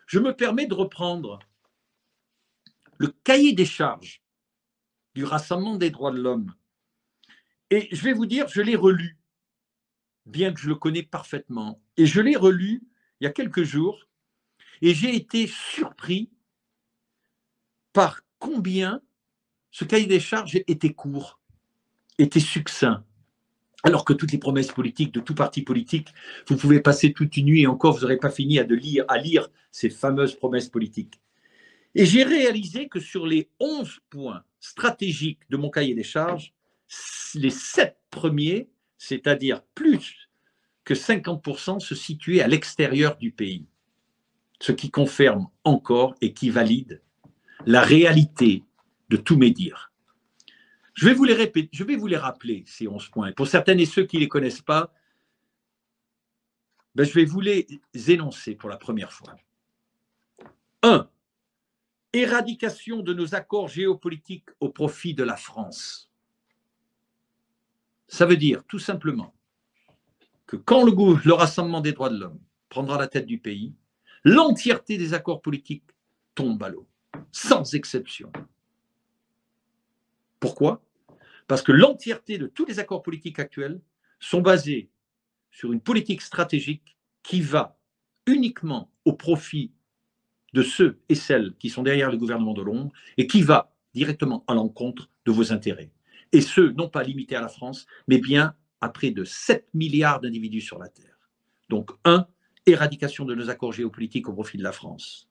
je me permets de reprendre le cahier des charges du Rassemblement des droits de l'homme. Et je vais vous dire, je l'ai relu, bien que je le connais parfaitement. Et je l'ai relu il y a quelques jours, et j'ai été surpris par combien ce cahier des charges était court, était succinct. Alors que toutes les promesses politiques de tout parti politique, vous pouvez passer toute une nuit et encore, vous n'aurez pas fini à lire ces fameuses promesses politiques. Et j'ai réalisé que sur les 11 points stratégiques de mon cahier des charges, les 7 premiers, c'est-à-dire plus que 50%, se situaient à l'extérieur du pays. Ce qui confirme encore et qui valide la réalité de tous mes dires. Je vais vous les répéter, je vais vous les rappeler, ces 11 points. Pour certaines et ceux qui ne les connaissent pas, je vais vous les énoncer pour la première fois. 1. Éradication de nos accords géopolitiques au profit de la France. Ça veut dire tout simplement que quand le Rassemblement des droits de l'homme prendra la tête du pays, l'entièreté des accords politiques tombe à l'eau, sans exception. Pourquoi ? Parce que l'entièreté de tous les accords politiques actuels sont basés sur une politique stratégique qui va uniquement au profit de ceux et celles qui sont derrière le gouvernement de l'ombre et qui va directement à l'encontre de vos intérêts. Et ce, non pas limités à la France, mais bien à près de 7 milliards d'individus sur la Terre. Donc, 1, éradication de nos accords géopolitiques au profit de la France.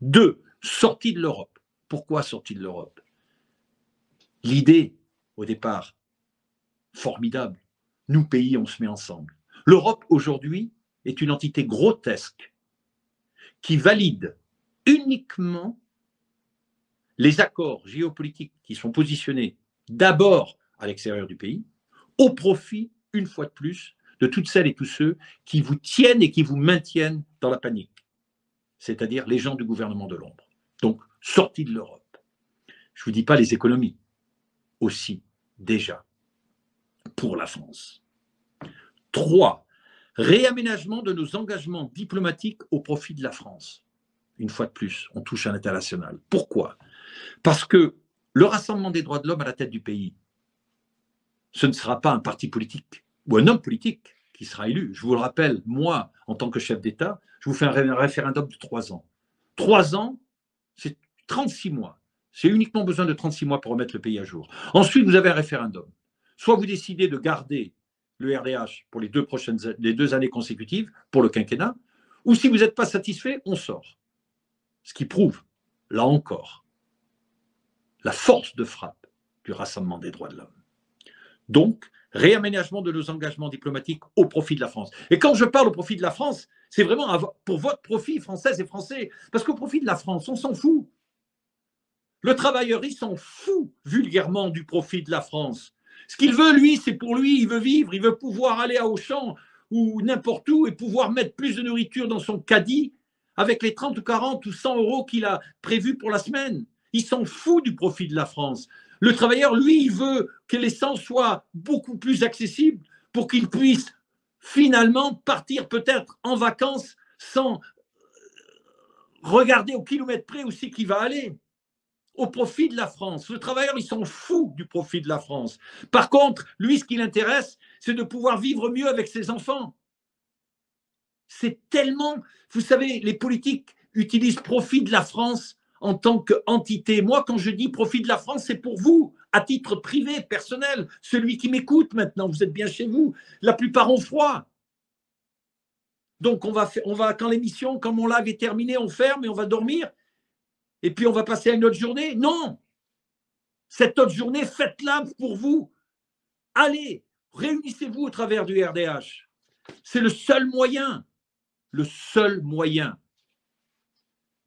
2, sortie de l'Europe. Pourquoi sortie de l'Europe ? L'idée, au départ, formidable. Nous, pays, on se met ensemble. L'Europe, aujourd'hui, est une entité grotesque qui valide uniquement les accords géopolitiques qui sont positionnés d'abord à l'extérieur du pays, au profit, une fois de plus, de toutes celles et tous ceux qui vous tiennent et qui vous maintiennent dans la panique, c'est-à-dire les gens du gouvernement de l'ombre. Donc, sortie de l'Europe. Je ne vous dis pas les économies, aussi, déjà, pour la France. 3. Réaménagement de nos engagements diplomatiques au profit de la France. Une fois de plus, on touche à l'international. Pourquoi ? Parce que le Rassemblement des droits de l'homme à la tête du pays, ce ne sera pas un parti politique ou un homme politique qui sera élu. Je vous le rappelle, moi, en tant que chef d'État, je vous fais un référendum de 3 ans. 3 ans, c'est 36 mois. C'est uniquement besoin de 36 mois pour remettre le pays à jour. Ensuite, vous avez un référendum. Soit vous décidez de garder le RDH pour les 2 années consécutives, pour le quinquennat, ou si vous n'êtes pas satisfait, on sort. Ce qui prouve, là encore, la force de frappe du Rassemblement des droits de l'homme. Donc, réaménagement de nos engagements diplomatiques au profit de la France. Et quand je parle au profit de la France, c'est vraiment pour votre profit, Françaises et Français, parce qu'au profit de la France, on s'en fout. Le travailleur, il s'en fout vulgairement du profit de la France. Ce qu'il veut, lui, c'est pour lui, il veut vivre, il veut pouvoir aller à Auchan ou n'importe où et pouvoir mettre plus de nourriture dans son caddie avec les 30 ou 40 ou 100 euros qu'il a prévus pour la semaine. Il s'en fout du profit de la France. Le travailleur, lui, il veut que l'essence soit beaucoup plus accessible pour qu'il puisse finalement partir peut-être en vacances sans regarder au kilomètre près où c'est qu'il va aller. Au profit de la France. Le travailleur, il s'en fout du profit de la France. Par contre, lui, ce qui l'intéresse, c'est de pouvoir vivre mieux avec ses enfants. C'est tellement... Vous savez, les politiques utilisent profit de la France en tant qu'entité. Moi, quand je dis profit de la France, c'est pour vous, à titre privé, personnel. Celui qui m'écoute maintenant, vous êtes bien chez vous. La plupart ont froid. Donc, on va quand l'émission, comme on l'avait terminée, on ferme et on va dormir. Et puis on va passer à une autre journée. Non. Cette autre journée, faites-la pour vous. Allez, réunissez-vous au travers du RDH. C'est le seul moyen. Le seul moyen.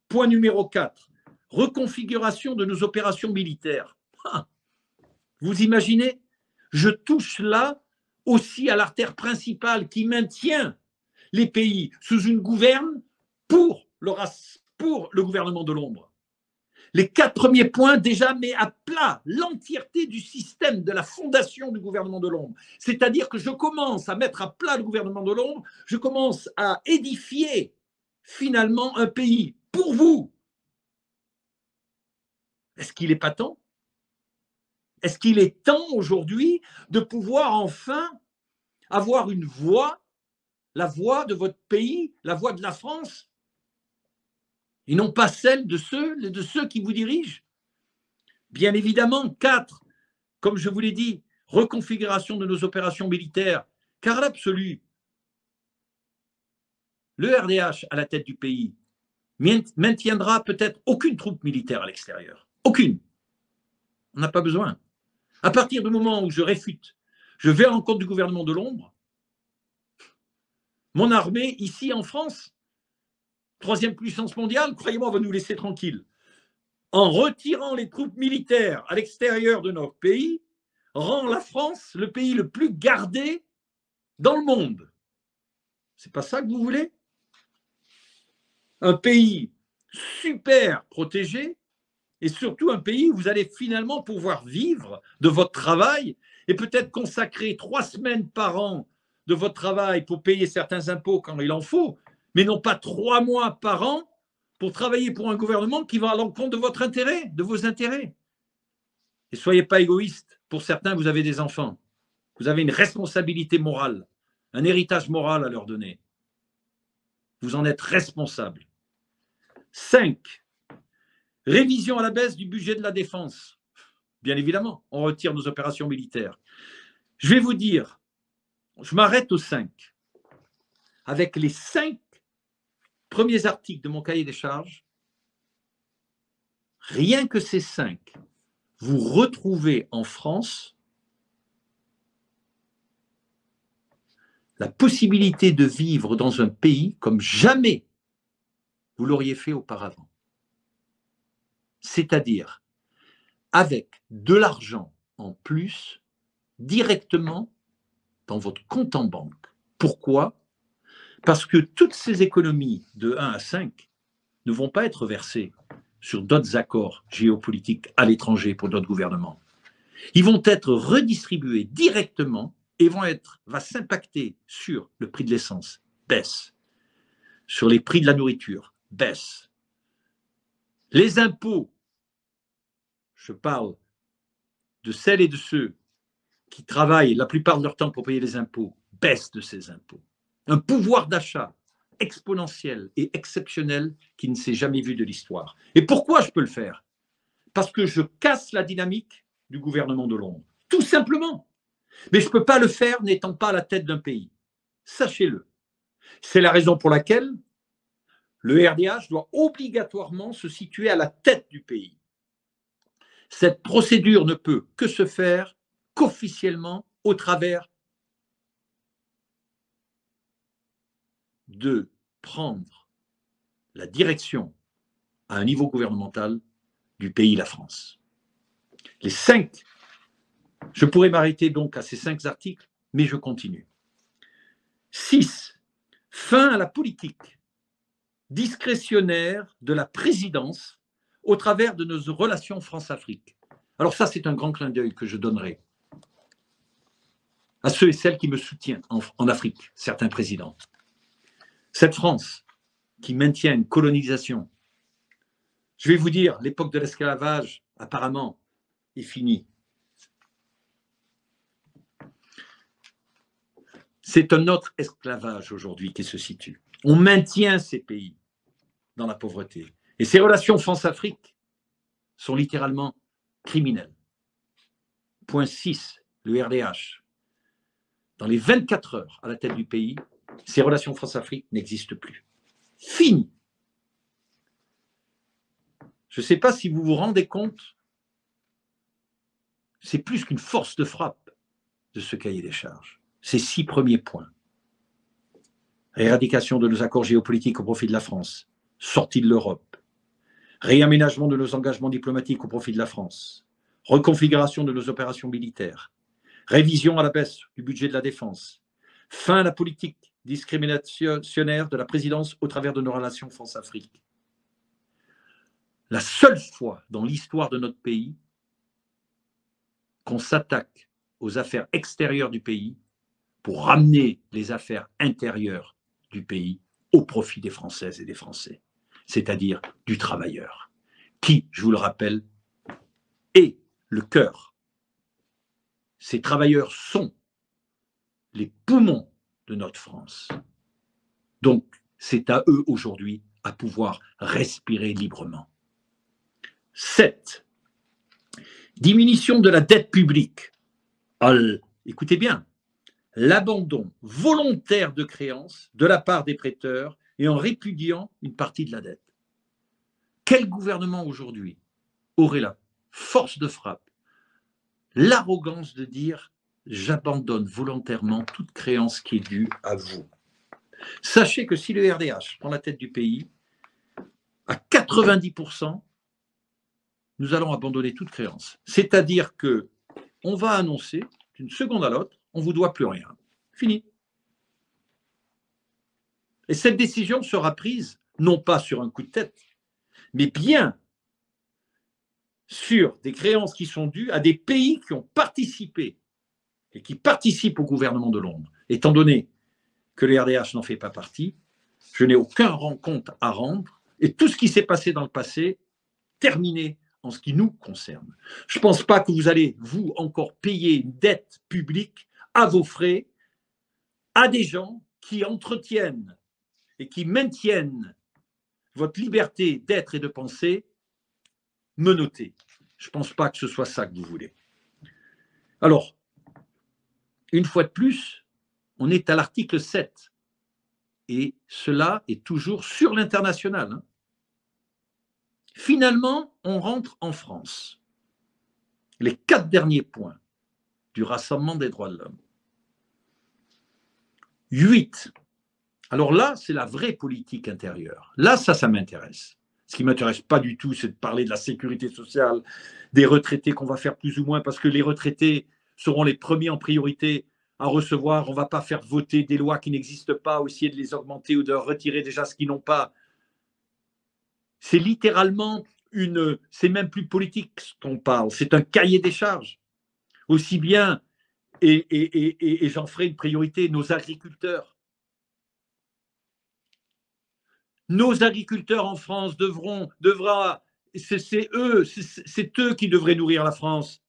Point numéro 4. Reconfiguration de nos opérations militaires. Vous imaginez ? Je touche là aussi à l'artère principale qui maintient les pays sous une gouverne pour le gouvernement de l'ombre. Les 4 premiers points déjà met à plat l'entièreté du système de la fondation du gouvernement de l'ombre. C'est-à-dire que je commence à mettre à plat le gouvernement de l'ombre, je commence à édifier finalement un pays pour vous. Est-ce qu'il n'est pas temps? Est-ce qu'il est temps aujourd'hui de pouvoir enfin avoir une voix, la voix de votre pays, la voix de la France, et non pas celle de ceux qui vous dirigent? Bien évidemment, 4, comme je vous l'ai dit, reconfiguration de nos opérations militaires, car à l'absolu, le RDH à la tête du pays maintiendra peut-être aucune troupe militaire à l'extérieur. Aucune. On n'a pas besoin. À partir du moment où je réfute, je vais à l'encontre du gouvernement de l'ombre, mon armée, ici en France, 3e puissance mondiale, croyez-moi, va nous laisser tranquilles. En retirant les troupes militaires à l'extérieur de notre pays, rend la France le pays le plus gardé dans le monde. C'est pas ça que vous voulez? Un pays super protégé et surtout un pays où vous allez finalement pouvoir vivre de votre travail et peut-être consacrer 3 semaines par an de votre travail pour payer certains impôts quand il en faut, mais non pas 3 mois par an pour travailler pour un gouvernement qui va à l'encontre de votre intérêt, de vos intérêts. Et soyez pas égoïstes. Pour certains, vous avez des enfants. Vous avez une responsabilité morale, un héritage moral à leur donner. Vous en êtes responsable. 5. Révision à la baisse du budget de la défense. Bien évidemment, on retire nos opérations militaires. Je vais vous dire, je m'arrête aux 5. Avec les 5 premiers articles de mon cahier des charges, rien que ces 5, vous retrouvez en France la possibilité de vivre dans un pays comme jamais vous l'auriez fait auparavant. C'est-à-dire avec de l'argent en plus directement dans votre compte en banque. Pourquoi? Parce que toutes ces économies de 1 à 5 ne vont pas être versées sur d'autres accords géopolitiques à l'étranger pour d'autres gouvernements. Ils vont être redistribués directement et va s'impacter sur le prix de l'essence, baisse, sur les prix de la nourriture, baisse. Les impôts, je parle de celles et de ceux qui travaillent la plupart de leur temps pour payer les impôts, baisse de ces impôts. Un pouvoir d'achat exponentiel et exceptionnel qui ne s'est jamais vu de l'histoire. Et pourquoi je peux le faire? Parce que je casse la dynamique du gouvernement de Londres. Tout simplement. Mais je ne peux pas le faire n'étant pas à la tête d'un pays. Sachez-le. C'est la raison pour laquelle le RDH doit obligatoirement se situer à la tête du pays. Cette procédure ne peut que se faire qu'officiellement au travers de prendre la direction à un niveau gouvernemental du pays, la France. Les 5, je pourrais m'arrêter donc à ces 5 articles, mais je continue. 6, fin à la politique discrétionnaire de la présidence au travers de nos relations France-Afrique. Alors ça, c'est un grand clin d'œil que je donnerai à ceux et celles qui me soutiennent en Afrique, certains présidents. Cette France qui maintient une colonisation, je vais vous dire, l'époque de l'esclavage, apparemment, est finie. C'est un autre esclavage aujourd'hui qui se situe. On maintient ces pays dans la pauvreté. Et ces relations France-Afrique sont littéralement criminelles. Point 6, le RDH. Dans les 24 heures à la tête du pays, ces relations France-Afrique n'existent plus. Fini. Je ne sais pas si vous vous rendez compte, c'est plus qu'une force de frappe de ce cahier des charges. Ces 6 premiers points. Éradication de nos accords géopolitiques au profit de la France, sortie de l'Europe, réaménagement de nos engagements diplomatiques au profit de la France, reconfiguration de nos opérations militaires, révision à la baisse du budget de la défense, fin à la politique discriminationnaire de la présidence au travers de nos relations France-Afrique. La seule fois dans l'histoire de notre pays qu'on s'attaque aux affaires extérieures du pays pour ramener les affaires intérieures du pays au profit des Françaises et des Français. c'est-à-dire du travailleur, qui, je vous le rappelle, est le cœur. Ces travailleurs sont les poumons de notre France. Donc, c'est à eux aujourd'hui à pouvoir respirer librement. 7. Diminution de la dette publique. Écoutez bien, l'abandon volontaire de créances de la part des prêteurs et en répudiant une partie de la dette. Quel gouvernement aujourd'hui aurait la force de frappe, l'arrogance de dire « j'abandonne volontairement toute créance qui est due à vous ». Sachez que si le RDH prend la tête du pays, à 90%, nous allons abandonner toute créance. C'est-à-dire qu'on va annoncer d'une seconde à l'autre, on ne vous doit plus rien. Fini. Et cette décision sera prise, non pas sur un coup de tête, mais bien sur des créances qui sont dues à des pays qui ont participé et qui participent au gouvernement de Londres. Étant donné que le RDH n'en fait pas partie, je n'ai aucun compte à rendre et tout ce qui s'est passé dans le passé, terminé en ce qui nous concerne. Je ne pense pas que vous allez, vous, encore payer une dette publique à vos frais à des gens qui entretiennent et qui maintiennent votre liberté d'être et de penser menottée. Je ne pense pas que ce soit ça que vous voulez. Alors, une fois de plus, on est à l'article 7. Et cela est toujours sur l'international. Finalement, on rentre en France. Les 4 derniers points du Rassemblement des droits de l'homme. 8. Alors là, c'est la vraie politique intérieure. Là, ça m'intéresse. Ce qui ne m'intéresse pas du tout, c'est de parler de la sécurité sociale, des retraités qu'on va faire plus ou moins, parce que les retraités seront les premiers en priorité à recevoir. On ne va pas faire voter des lois qui n'existent pas, ou essayer de les augmenter ou de retirer déjà ce qu'ils n'ont pas. C'est littéralement c'est même plus politique ce qu'on parle, c'est un cahier des charges. Aussi bien, et j'en ferai une priorité, nos agriculteurs. Nos agriculteurs en France c'est eux qui devraient nourrir la France.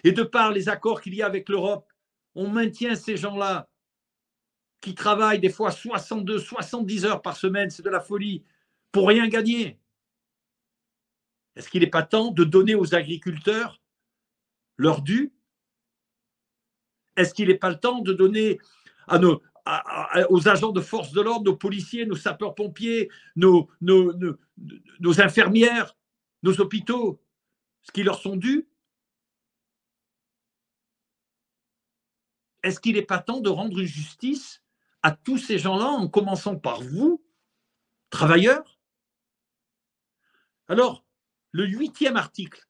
Et de par les accords qu'il y a avec l'Europe, on maintient ces gens-là qui travaillent des fois 62, 70 heures par semaine, c'est de la folie, pour rien gagner. Est-ce qu'il n'est pas temps de donner aux agriculteurs leur dû? Est-ce qu'il n'est pas le temps de donner aux agents de force de l'ordre, nos policiers, nos sapeurs-pompiers, nos infirmières, nos hôpitaux, ce qui leur sont dus? Est-ce qu'il n'est pas temps de rendre une justice à tous ces gens-là, en commençant par vous, travailleurs? Alors, le 8e article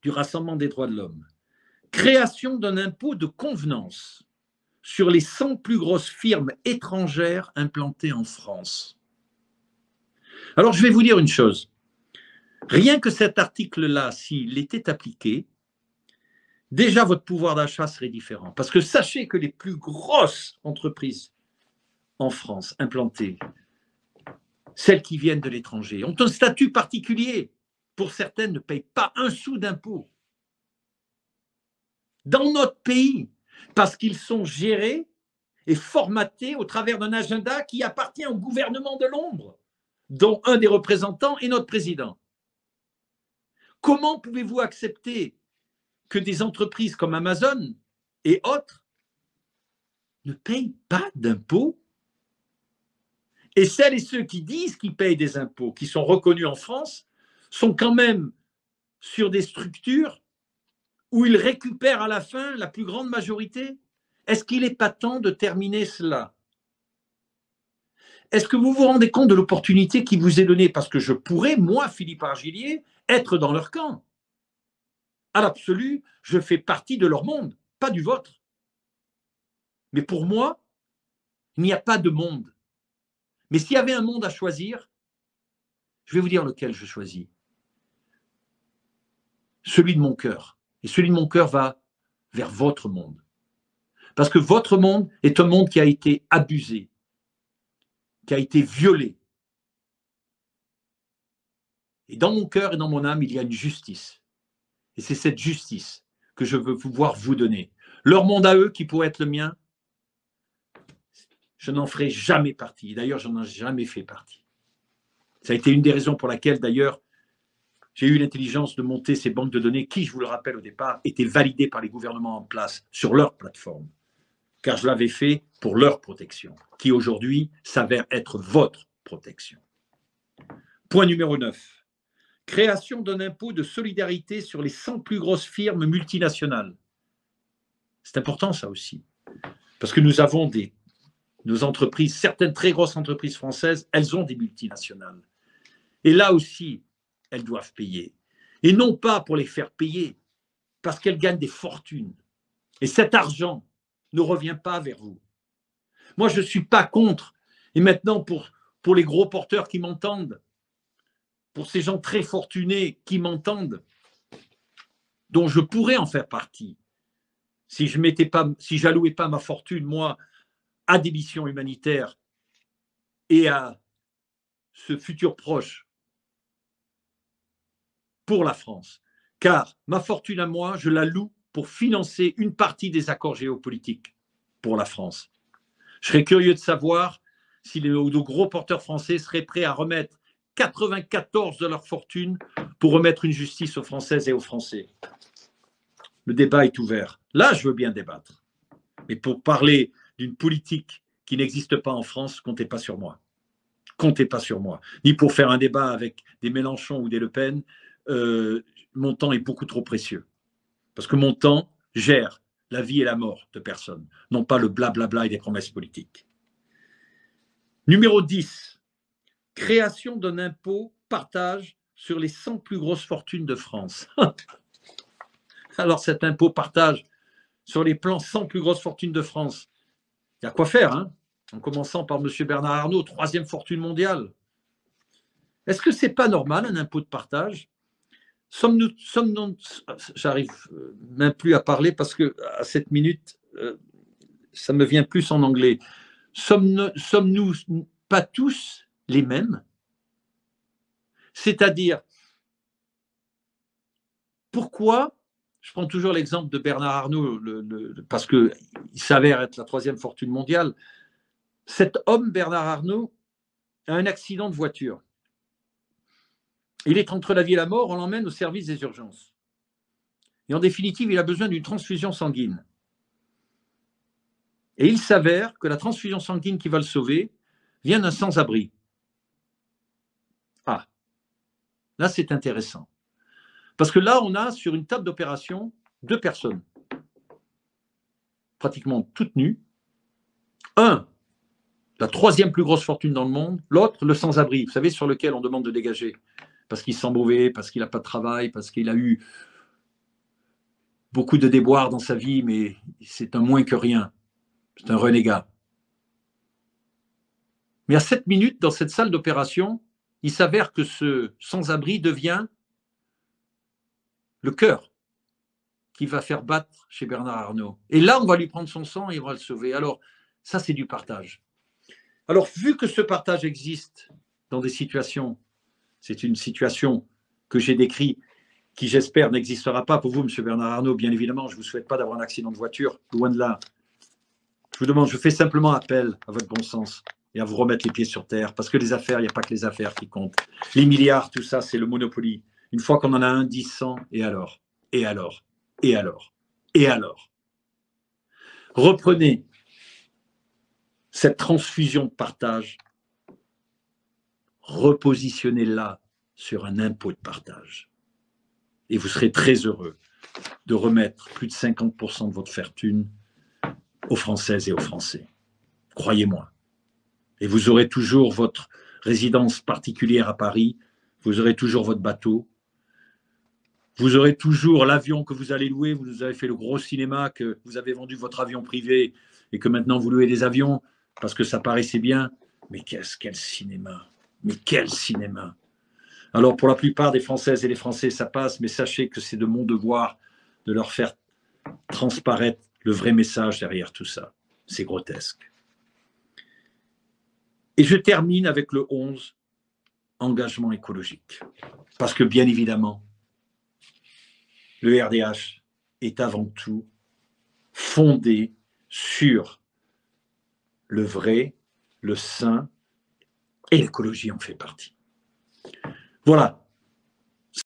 du Rassemblement des droits de l'homme, création d'un impôt de convenance sur les 100 plus grosses firmes étrangères implantées en France. Alors, je vais vous dire une chose. Rien que cet article-là, s'il était appliqué, déjà votre pouvoir d'achat serait différent. Parce que sachez que les plus grosses entreprises en France implantées, celles qui viennent de l'étranger, ont un statut particulier. Pour certaines, ne payent pas un sou d'impôt dans notre pays, parce qu'ils sont gérés et formatés au travers d'un agenda qui appartient au gouvernement de Londres, dont un des représentants est notre président. Comment pouvez-vous accepter que des entreprises comme Amazon et autres ne payent pas d'impôts? Et celles et ceux qui disent qu'ils payent des impôts, qui sont reconnus en France, sont quand même sur des structures où ils récupèrent à la fin la plus grande majorité. Est-ce qu'il n'est pas temps de terminer cela? Est-ce que vous vous rendez compte de l'opportunité qui vous est donnée? Parce que je pourrais, moi, Philippe Argillier, être dans leur camp. À l'absolu, je fais partie de leur monde, pas du vôtre. Mais pour moi, il n'y a pas de monde. Mais s'il y avait un monde à choisir, je vais vous dire lequel je choisis. Celui de mon cœur. Et celui de mon cœur va vers votre monde. Parce que votre monde est un monde qui a été abusé, qui a été violé, Et dans mon cœur et dans mon âme, il y a une justice. Et c'est cette justice que je veux pouvoir vous donner. Leur monde à eux, qui pourrait être le mien, je n'en ferai jamais partie. D'ailleurs, je n'en ai jamais fait partie. Ça a été une des raisons pour laquelle, d'ailleurs, j'ai eu l'intelligence de monter ces banques de données qui, je vous le rappelle au départ, étaient validées par les gouvernements en place sur leur plateforme. Car je l'avais fait pour leur protection, qui aujourd'hui s'avère être votre protection. Point numéro 9. Création d'un impôt de solidarité sur les 100 plus grosses firmes multinationales. C'est important ça aussi. Parce que nous avons nos entreprises, certaines très grosses entreprises françaises, elles ont des multinationales. Et là aussi, elles doivent payer. Et non pas pour les faire payer, parce qu'elles gagnent des fortunes. Et cet argent ne revient pas vers vous. Moi, je ne suis pas contre. Et maintenant, pour les gros porteurs qui m'entendent, pour ces gens très fortunés qui m'entendent, dont je pourrais en faire partie, si je n'allouais pas ma fortune, moi, à des missions humanitaires et à ce futur proche pour la France. Car ma fortune à moi, je la loue pour financer une partie des accords géopolitiques pour la France. Je serais curieux de savoir si les gros porteurs français seraient prêts à remettre 94 de leur fortune pour remettre une justice aux Françaises et aux Français. Le débat est ouvert. Là, je veux bien débattre. Mais pour parler d'une politique qui n'existe pas en France, comptez pas sur moi. Comptez pas sur moi. Ni pour faire un débat avec des Mélenchon ou des Le Pen. Mon temps est beaucoup trop précieux. Parce que mon temps gère la vie et la mort de personnes, non pas le blablabla et des promesses politiques. Numéro 10. Création d'un impôt partage sur les 100 plus grosses fortunes de France. Alors cet impôt partage sur les plans 100 plus grosses fortunes de France, il y a quoi faire, hein, en commençant par M. Bernard Arnault, 3e fortune mondiale. Est-ce que ce n'est pas normal, un impôt de partage? J'arrive même plus à parler parce que à 7 minutes, ça me vient plus en anglais. Sommes-nous pas tous les mêmes? C'est-à-dire, pourquoi, je prends toujours l'exemple de Bernard Arnault, parce qu'il s'avère être la 3e fortune mondiale, cet homme, Bernard Arnault, a un accident de voiture. Il est entre la vie et la mort, on l'emmène au service des urgences. Et en définitive, il a besoin d'une transfusion sanguine. Et il s'avère que la transfusion sanguine qui va le sauver vient d'un sans-abri. Ah, là c'est intéressant. Parce que là, on a sur une table d'opération 2 personnes, pratiquement toutes nues. Un, la 3e plus grosse fortune dans le monde, l'autre, le sans-abri, vous savez, sur lequel on demande de dégager. Parce qu'il se sent mauvais, parce qu'il n'a pas de travail, parce qu'il a eu beaucoup de déboires dans sa vie, mais c'est un moins que rien. C'est un renégat. Mais à 7 minutes, dans cette salle d'opération, il s'avère que ce sans-abri devient le cœur qui va faire battre chez Bernard Arnault. Et là, on va lui prendre son sang et on va le sauver. Alors, ça, c'est du partage. Alors, vu que ce partage existe dans des situations, c'est une situation que j'ai décrite, qui j'espère n'existera pas pour vous, M. Bernard Arnault, bien évidemment, je ne vous souhaite pas d'avoir un accident de voiture, loin de là. Je vous demande, je fais simplement appel à votre bon sens et à vous remettre les pieds sur terre, parce que les affaires, il n'y a pas que les affaires qui comptent. Les milliards, tout ça, c'est le Monopoly. Une fois qu'on en a un, 10, 100, et alors? Et alors? Et alors? Et alors? Reprenez cette transfusion de partage, repositionnez-la sur un impôt de partage. Et vous serez très heureux de remettre plus de 50% de votre fortune aux Françaises et aux Français. Croyez-moi. Et vous aurez toujours votre résidence particulière à Paris, vous aurez toujours votre bateau, vous aurez toujours l'avion que vous allez louer, vous avez fait le gros cinéma, que vous avez vendu votre avion privé et que maintenant vous louez des avions parce que ça paraissait bien. Mais quel cinéma! Mais quel cinéma! Alors pour la plupart des Françaises et des Français, ça passe, mais sachez que c'est de mon devoir de leur faire transparaître le vrai message derrière tout ça. C'est grotesque. Et je termine avec le 11. engagement écologique. Parce que bien évidemment, le RDH est avant tout fondé sur le vrai, le sain, et l'écologie en fait partie. Voilà.